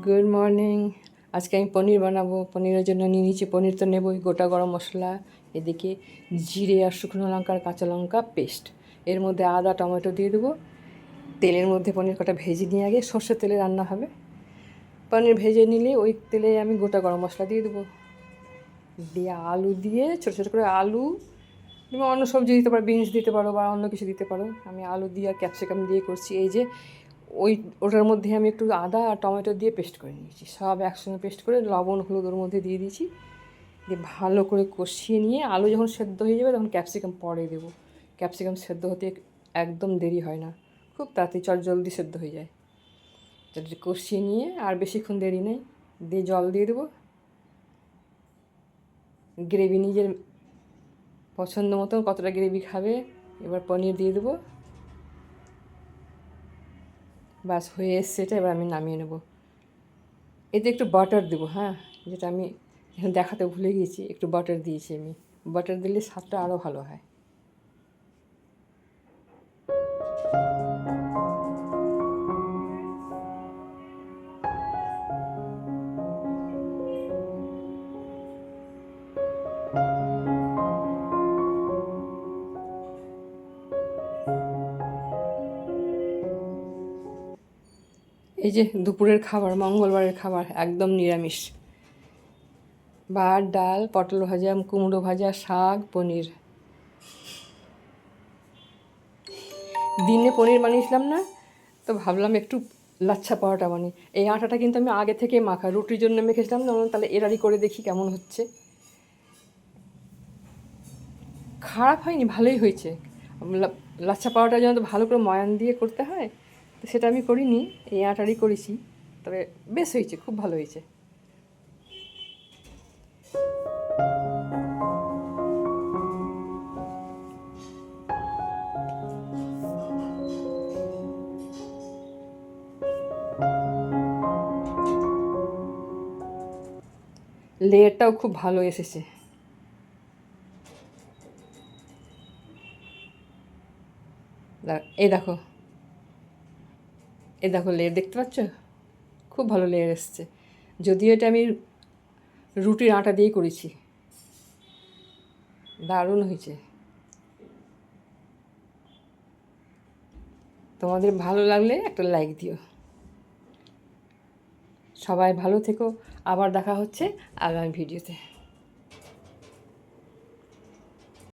Good morning. আজকে আমি পনির বানাবো। পনিরের জন্য নিয়ে নিচ্ছি, পনির তো নেবই, গোটা গরম মশলা, এদিকে জিরে আর শুকনো লঙ্কা আর কাঁচা লঙ্কা পেস্ট, এর মধ্যে আদা টমেটো দিয়ে দেবো। তেলের মধ্যে পনির কটা ভেজে নিয়ে, আগে সর্ষের তেলে রান্না হবে। পনির ভেজে নিলে ওই তেলে আমি গোটা গরম মশলা দিয়ে দেবো, দিয়ে আলু দিয়ে ছোটো ছোটো করে আলু, তুমি অন্য সবজি দিতে পারো, বিনস দিতে পারো বা অন্য কিছু দিতে পারো। আমি আলু দিয়ে আর ক্যাপসিকাম দিয়ে করছি। এই যে ওটার মধ্যে আমি একটু আদা আর টমেটো দিয়ে পেস্ট করে নিয়েছি, সব একসঙ্গে পেস্ট করে লবণ হলুদ ওর মধ্যে দিয়ে দিয়েছি। দিয়ে ভালো করে কষিয়ে নিয়ে আলু যখন সেদ্ধ হয়ে যাবে তখন ক্যাপসিকাম পরে দেবো। ক্যাপসিকাম সেদ্ধ হতে একদম দেরি হয় না, খুব তাড়াতাড়ি জলদি সেদ্ধ হয়ে যায়। যাতে কষিয়ে নিয়ে আর বেশিক্ষণ দেরি নেই, দিয়ে জল দিয়ে দেবো। গ্রেভি নিজের পছন্দ মতো কতটা গ্রেভি খাবে, এবার পনির দিয়ে দেবো। বাস হয়ে এসছে এটা, এবার আমি নামিয়ে নেব। এতে একটু বাটার দেবো, হ্যাঁ, যেটা আমি এখন দেখাতে ভুলে গিয়েছি, একটু বাটার দিয়েছি আমি। বাটার দিলে স্বাদটা আরও ভালো হয়। এই যে দুপুরের খাবার, মঙ্গলবারের খাবার, একদম নিরামিষ। ভাত ডাল পটল ভাজা কুমড়ো ভাজা শাক পনির। দিনে পনির বানিয়েছিলাম না, তো ভাবলাম একটু লাচ্ছা পরোটা বানিয়ে। এই আটাটা কিন্তু আমি আগে থেকে মাখা, রুটির জন্য মেখেছিলাম না, তাহলে এরারি করে দেখি কেমন হচ্ছে। খারাপ হয়নি, ভালোই হয়েছে। লাচ্ছা পরোটার জন্য তো ভালো করে ময়ান দিয়ে করতে হয়, তো সেটা আমি করিনি, এই আটারই করেছি। তবে বেশ হয়েছে, খুব ভালো হয়েছে। লেয়ারটাও খুব ভালো এসেছে। এই দেখো, এই দেখো লেয়ার দেখতে পাচ্ছ, খুব ভালো লেয়ার এসছে। যদিও এটা আমি রুটির আটা দিয়েই করেছি, দারুণ হয়েছে। তোমাদের ভালো লাগলে একটা লাইক দিও। সবাই ভালো থেকো, আবার দেখা হচ্ছে আগামী ভিডিওতে।